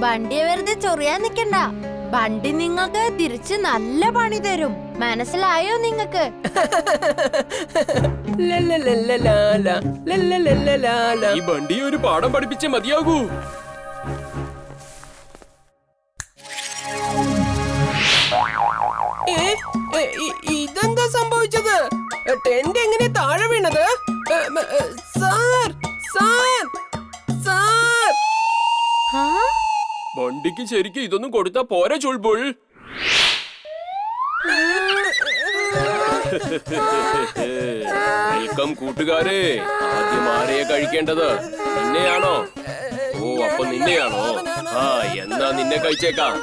ബണ്ടിയെ വെറുതെ ചൊറിയാൻ നിക്കണ്ട. ബണ്ടി നിങ്ങൾക്ക് തിരിച്ച് നല്ല പണി തരും. മനസ്സിലായോ നിങ്ങക്ക്? ഈ ബണ്ടി ഒരു പാഠം പഠിപ്പിച്ചേ മതിയാകൂ. ഇതെന്താ സംഭവിച്ചത്? ടെന്റ് എങ്ങനെ താഴെ വീണത്? സാർ സാർ സാർ, ബണ്ടിക്ക് ശരിക്കും ഇതൊന്നും കൊടുത്താ പോരെ ചുൾബുൾ. വെൽക്കം കൂട്ടുകാരെ. ആദ്യം ആരെയാ കഴിക്കേണ്ടത്? നിന്നെയാണോ? ഓ, അപ്പൊ നിന്നെയാണോ? ആ, എന്നാ നിന്നെ കഴിച്ചേക്കാം.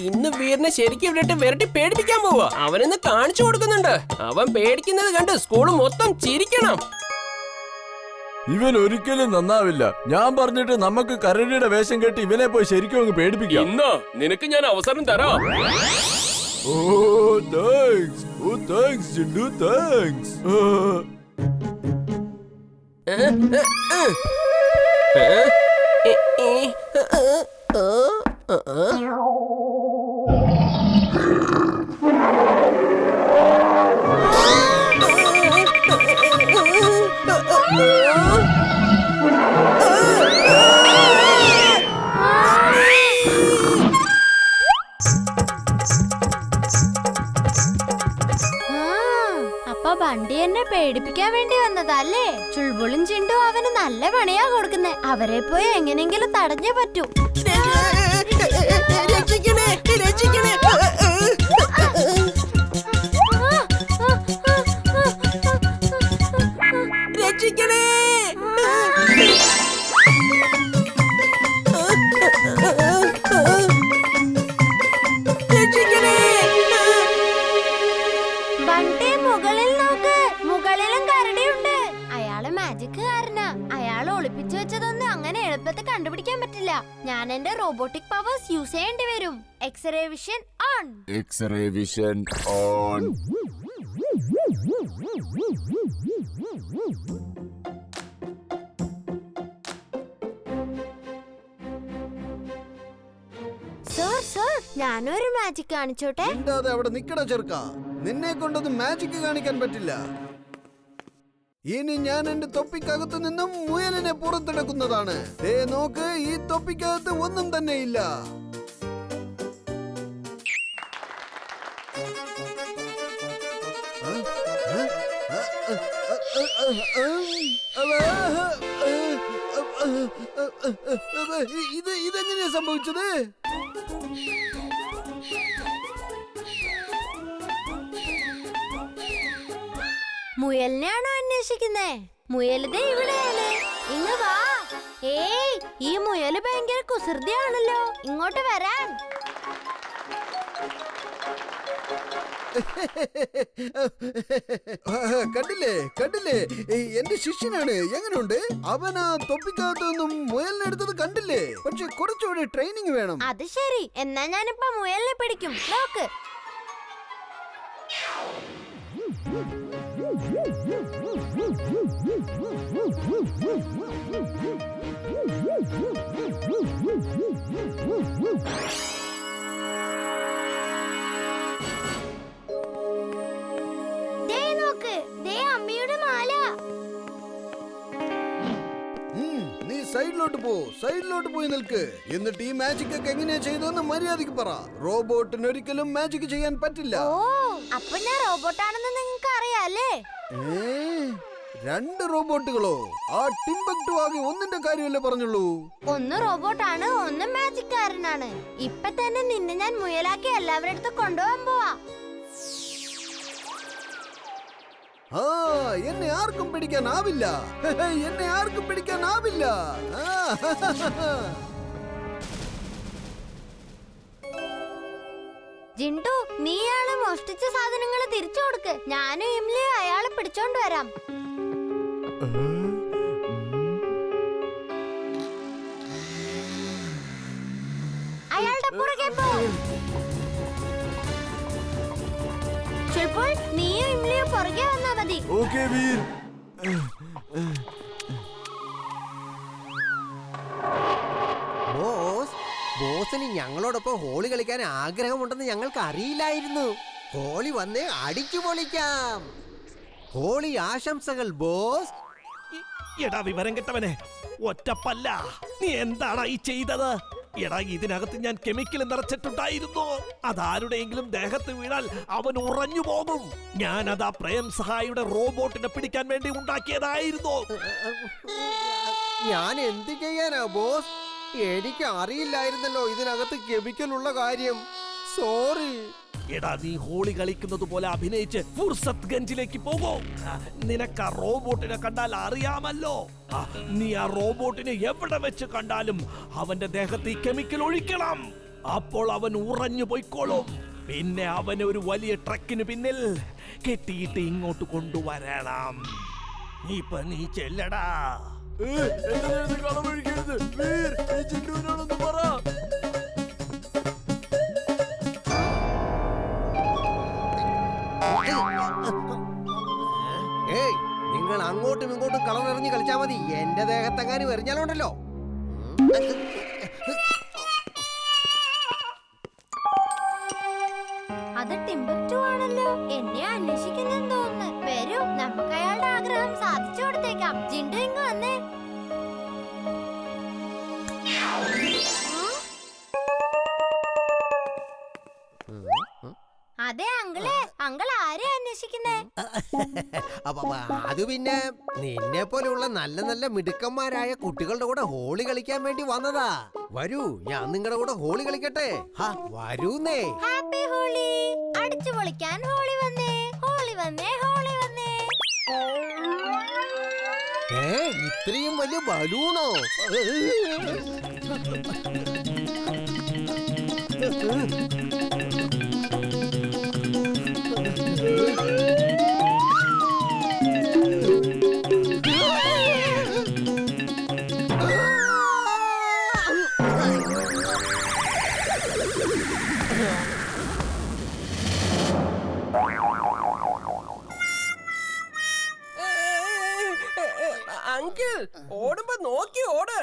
ഇന്ന് വീറിനെ ശരിക്കും ഇവിടെട്ട് വിരട്ടി പേടിപ്പിക്കാൻ പോവാ. അവനെന്ന് കാണിച്ചു കൊടുക്കുന്നുണ്ട്. അവൻ പേടിക്കുന്നത് കണ്ട് സ്കൂൾ മൊത്തം ചിരിക്കണം. ഇവൻ ഒരിക്കലും നന്നാവില്ല. ഞാൻ പറഞ്ഞിട്ട് നമുക്ക് കരടിയുടെ വേഷം കെട്ടി ഇവനെ പോയി ശരിക്കും അങ്ങ് പേടിപ്പിക്കാം. ഇന്ന് നിനക്ക് ഞാൻ അവസരം തരാം. ഓ താങ്ക്സ്, ഓ താങ്ക്സ് ജിണ്ടു, താങ്ക്സ്. അപ്പൊ ബണ്ടി എന്നെ പേടിപ്പിക്കാൻ വേണ്ടി വന്നതല്ലേ? ചുൾബുളും ചിണ്ടും അവന് നല്ല പണിയാ കൊടുക്കുന്നേ. അവരെ പോയി എങ്ങനെങ്കിലും തടഞ്ഞേ പറ്റൂ. രക്ഷിക്കണേ, രക്ഷിക്കണേ. രക്ഷിക്കണേ. ബണ്ടി മുകളിൽ നോക്ക്, മുകളിലും കരടിയുണ്ട്. അയാള് മാജിക്കുകാരനാ. അയാൾ ഒളിപ്പിച്ചു വെച്ചതൊന്നും അങ്ങനെ എളുപ്പത്തിൽ കണ്ടുപിടിക്കാൻ പറ്റില്ല. ഞാൻ എന്റെ റോബോട്ടിക് പവേഴ്സ് യൂസ് ചെയ്യേണ്ടി വരും. X ray vision on. X ray vision on. Sir sir, ഞാനൊരു മാജിക് കാണിച്ചോട്ടെ? അവിടെ നിക്കട ചെറുക്ക. നിന്നെ കൊണ്ടൊന്നും മാജിക് കാണിക്കാൻ പറ്റില്ല. ഇനി ഞാൻ എന്റെ തൊപ്പിക്കകത്തു നിന്നും മുയലിനെ പുറത്തെടുക്കുന്നതാണ്. ദേ നോക്ക്, ഈ തൊപ്പിക്കകത്ത് ഒന്നും തന്നെ ഇല്ല. ഇതെങ്ങനെയാ സംഭവിച്ചത്? മുയലിനെയാണോ അന്വേഷിക്കുന്നേ? മുയലിതേ ഇവിടെയാണ്. ഇങ്ങ് വാ. ഏയ്, ഈ മുയല് ഭയങ്കര കുസൃതിയാണല്ലോ. ഇങ്ങോട്ട് വരാൻ. കണ്ടില്ലേ കണ്ടില്ലേ, എന്റെ ശിഷ്യനാണ്. എങ്ങനെയുണ്ട് അവൻ? ആ തൊപ്പിക്കകത്തു നിന്നും മുയലിനെടുത്തത് കണ്ടില്ലേ? പക്ഷെ കുറച്ചുകൂടി ട്രെയിനിങ് വേണം. അത് ശരി, എന്നാ ഞാനിപ്പോ മുയലിനെ പിടിക്കും. നോക്ക്. ദേ നോക്ക്, ദേ അമ്മയുടെ മാല. നീ സൈഡിലോട്ട് പോയി നിൽക്ക്. എന്നിട്ട് ഈ മാജിക് ഒക്കെ എങ്ങനെയാ ചെയ്തതെന്ന് മര്യാദയ്ക്ക് പറ. റോബോട്ടിന് ഒരിക്കലും മാജിക് ചെയ്യാൻ പറ്റില്ല. ഓ, അപ്പൊ ഞാൻ റോബോട്ടാണെന്ന് നിങ്ങൾക്ക് അറിയാല്ലേ? രണ്ട് റോബോട്ടുകളോ? ആ ടിംബക്ടു ആകെ ഒന്നിന്റെ കാര്യമല്ലേ പറഞ്ഞുള്ളൂ. ഒന്ന് റോബോട്ടാണ്, ഒന്ന് മാജിക്കാരനാണ്. ഇപ്പൊ തന്നെ നിന്നെ ഞാൻ മുയലാക്കി എല്ലാവരുടെ അടുത്ത് കൊണ്ടുപോകാൻ പോവാ. എന്നെ ആർക്കും പിടിക്കാനാവില്ല. എന്നെ ആർക്കും പിടിക്കാനാവില്ല. ജിൻഡു, നീയാണ് മോഷ്ടിച്ച സാധനങ്ങൾ തിരിച്ചു കൊടുക്ക്. ഞാനും ഇംലിയും അയാളെ പിടിച്ചോണ്ട് വരാം. അയാളുടെ പുറകെ പോ. ചിലപ്പോൾ നീയും ഇംലിയും പുറകെ വന്നാ മതി. ഓക്കേ വീർ. ബോസിന് ഞങ്ങളോടൊപ്പം ഹോളി കളിക്കാൻ ആഗ്രഹമുണ്ടെന്ന് ഞങ്ങൾക്ക് അറിയില്ലായിരുന്നു. ഹോളി വന്ന് അടിച്ചു പൊളിക്കാം. ഹോളി ആശംസകൾ ബോസ്. എടാ വിവരം കിട്ടവനെ, ഒറ്റപ്പല്ല, നീ എന്താടാ ഈ ചെയ്തത്? എടാ, ഇതിനകത്ത് ഞാൻ കെമിക്കൽ നിറച്ചിട്ടുണ്ടായിരുന്നു. അതാരുടെയെങ്കിലും ദേഹത്ത് വീണാൽ അവൻ ഉറഞ്ഞു പോകും. ഞാൻ അതാ പ്രേം സഹായിയുടെ റോബോട്ടിനെ പിടിക്കാൻ വേണ്ടി ഉണ്ടാക്കിയതായിരുന്നു. ഞാൻ എന്ത് ചെയ്യാനാ ബോസ്? എനിക്ക് അറിയില്ലായിരുന്നല്ലോ ഇതിനകത്ത് കെമിക്കൽ ഉള്ള കാര്യം. സോറി. എടാ, നീ ഹോളി കളിക്കുന്നത് പോലെ അഭിനയിച്ച് ഫുർസത്ത് ഗഞ്ചിലേക്ക് പോകൂ. നിനക്ക് ആ റോബോട്ടിനെ കണ്ടാൽ അറിയാമല്ലോ. നീ ആ റോബോട്ടിനെ എവിടെ വെച്ച് കണ്ടാലും അവന്റെ ദേഹത്ത് ഈ കെമിക്കൽ ഒഴിക്കണം. അപ്പോൾ അവൻ ഉറഞ്ഞു പോയിക്കോളും. പിന്നെ അവനെ ഒരു വലിയ ട്രക്കിന് പിന്നിൽ കെട്ടിയിട്ട് ഇങ്ങോട്ട് കൊണ്ടുവരണം. ഇപ്പൊ നീ ചെല്ലടാ. കളമൊഴിക്കരുത് വീർ. ഈ ജിൻഡുവിനോടൊന്ന് പറ. ഏയ്, നിങ്ങൾ അങ്ങോട്ടും ഇങ്ങോട്ടും കളറിറങ്ങി കളിച്ചാ മതി. എന്റെ ദേഹത്തെങ്ങാനും എറിഞ്ഞാലുണ്ടല്ലോ. അത് ടിംബക്ടു ആണല്ലോ. എന്നെ അന്വേഷിക്കുന്നെന്ന് തോന്നുന്നു. വരൂ, നമുക്ക് അയാളുടെ ആഗ്രഹം സാധിച്ചു കൊടുത്തേക്കാം. ജിൻഡു ഇങ്ങ് വന്നേ. അതെ അങ്കിളെ, അങ്കിൾ ആരെ അന്വേഷിക്കുന്നേ? അത് പിന്നെ നിന്നെ പോലെയുള്ള നല്ല നല്ല മിടുക്കന്മാരായ കുട്ടികളുടെ കൂടെ ഹോളി കളിക്കാൻ വേണ്ടി വന്നതാ. വരൂ, ഞാൻ നിങ്ങളുടെ കൂടെ ഹോളി കളിക്കട്ടെ. വരൂന്നേ. ഹാപ്പി ഹോളി. അടിച്ചു പൊളിക്കാൻ ഹോളി വന്നേ, ഹോളി വന്നേ, ഹോളി വന്നേ. ഇത്രയും വലിയ ബലൂണോ? അങ്കിൾ, ഓടുമ്പോ നോക്കി ഓട്.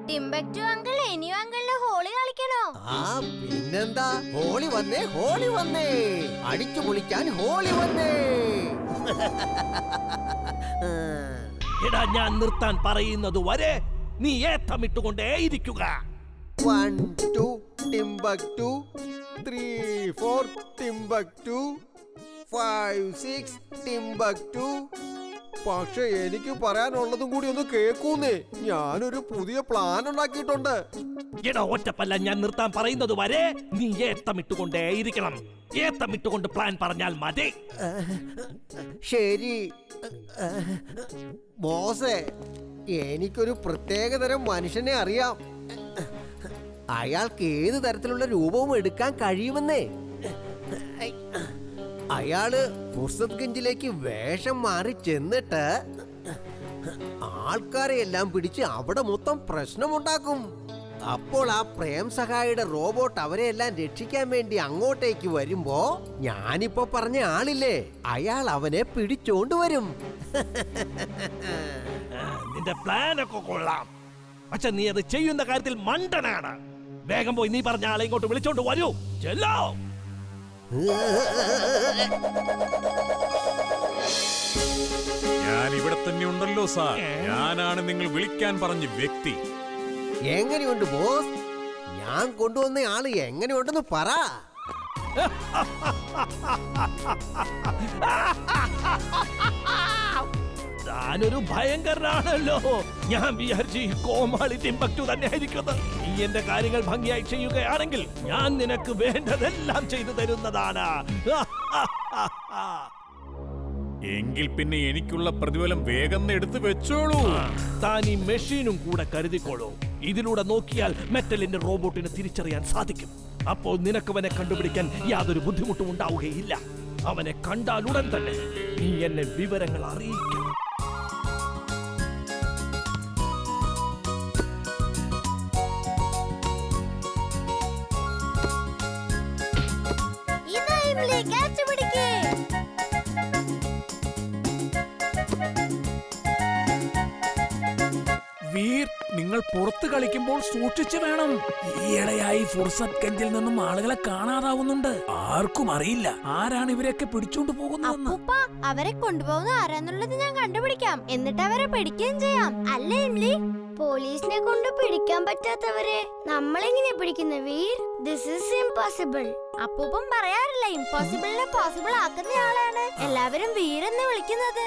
ടിംബക്ടു അങ്കിൾ, ഇനിയും അങ്കിളിന് ഹോളി കളിക്കണോ? പിന്നെന്താ, ഹോളി വന്നേ, ഹോളി വന്നേ, അടിച്ചു പൊളിക്കാൻ ഹോളി വന്നേ. എടാ, ഞാൻ നിർത്താൻ പറയുന്നത് വരെ നീ ഏത്തമിട്ടുകൊണ്ടേ ഇരിക്കുക. 1 2 ടിംബക്ടു, 3 4 ടിംബക്ടു, 5 6 ടിംബക്ടു. പക്ഷെ എനിക്ക് പറയാനുള്ളതും കൂടി ഒന്ന് കേൾക്കൂന്നേ. ഞാനൊരു പുതിയ പ്ലാൻ ഉണ്ടാക്കിയിട്ടുണ്ട്. എടാ ഒറ്റപ്പല്ല, ഞാൻ നിർത്താൻ പറയുന്നത് വരെ നീ ഏത്തമിട്ടുകൊണ്ടേ ഇരിക്കണം. ഏത്തമിട്ടുകൊണ്ട് പ്ലാൻ പറഞ്ഞാൽ മതി. ശരി ബോസേ, എനിക്കൊരു പ്രത്യേകതരം മനുഷ്യനെ അറിയാം. അയാൾക്ക് ഏത് തരത്തിലുള്ള രൂപവും എടുക്കാൻ കഴിയുമെന്നേ. അയാള് ഫുർസത്ത് ഗഞ്ചിലേക്ക് വേഷം മാറി ചെന്നിട്ട് ആൾക്കാരെ എല്ലാം പിടിച്ച് അവിടെ മൊത്തം പ്രശ്നമുണ്ടാക്കും. അപ്പോൾ ആ പ്രേം സഹായിയുടെ റോബോട്ട് അവരെ എല്ലാം രക്ഷിക്കാൻ വേണ്ടി അങ്ങോട്ടേക്ക് വരുമ്പോ ഞാനിപ്പോ പറഞ്ഞ ആളില്ലേ, അയാൾ അവനെ പിടിച്ചോണ്ട് വരും. നിന്റെ പ്ലാനൊക്കെ കൊള്ളാം, പക്ഷെ നീ അത് ചെയ്യുന്ന കാര്യത്തിൽ മണ്ടനാണ്. വേഗം പോയി നീ പറഞ്ഞ ആളെ ഇങ്ങോട്ട് വിളിച്ചോണ്ട് വരൂ. ചെല്ലോ. ഞാൻ ഇവിടെ തന്നെ ഉണ്ടല്ലോ സാർ. ഞാനാണ് നിങ്ങൾ വിളിക്കാൻ പറഞ്ഞ വ്യക്തി. എങ്ങനെയുണ്ട് ബോസ്? ഞാൻ കൊണ്ടുവന്ന ആള് എങ്ങനെയുണ്ടെന്ന് പറ. താനൊരു ഭയങ്കരനാണല്ലോ. ഞാൻ വിചാരിച്ചു ഈ കോമാളി ടിംബക്ടു തന്നെ ആയിരിക്കുന്നത്. നീ എന്റെ കാര്യങ്ങൾ ഭംഗിയായി ചെയ്യുകയാണെങ്കിൽ ഞാൻ നിനക്ക് വേണ്ടതെല്ലാം ചെയ്തു തരുന്നതാണ്. എങ്കിൽ പിന്നെ എനിക്കുള്ള പ്രതിഫലം വേഗം എടുത്തു വെച്ചോളൂ. താൻ ഈ മെഷീനും കൂടെ കരുതിക്കോളൂ. ഇതിലൂടെ നോക്കിയാൽ മെറ്റലിന്റെ റോബോട്ടിനെ തിരിച്ചറിയാൻ സാധിക്കും. അപ്പോൾ നിനക്കവനെ കണ്ടുപിടിക്കാൻ യാതൊരു ബുദ്ധിമുട്ടും ഉണ്ടാവുകയില്ല. അവനെ കണ്ടാൽ ഉടൻ തന്നെ നീ എന്നെ വിവരങ്ങൾ അറിയിക്കണം. ഇതാ ഇംലി, catch പിടിക്ക്. വീർ, നിങ്ങൾ പുറത്ത് കളിക്കുമ്പോൾ സൂക്ഷിച്ചു വേണം. ഈയിടെയായി ഫുർസത്ത് ഗഞ്ചിൽ നിന്നും ആളുകളെ കാണാതാവുന്നുണ്ട്. ആർക്കും അറിയില്ല ആരാണ് ഇവരെയൊക്കെ പിടിച്ചോണ്ട് പോകുന്നതെന്ന്. അപ്പൂപ്പ, അവരെ കൊണ്ടുപോകുന്ന ആരാന്നുള്ളത് ഞാൻ കണ്ടുപിടിക്കാം. എന്നിട്ട് അവരെ പിടിക്കുകയും ചെയ്യാം. അല്ലേ ഇംലി? പോലീസിനെ കൊണ്ട് പിടിക്കാൻ പറ്റാത്തവരെ നമ്മളെങ്ങനെ പിടിക്കുന്ന വീർ? This is impossible. അപ്പൂപ്പൻ പറയാറില്ല, ഇംപോസിബിളിനെ പോസിബിൾ ആക്കുന്നയാളാണ് എല്ലാവരും വീരെന്ന് വിളിക്കുന്നത്.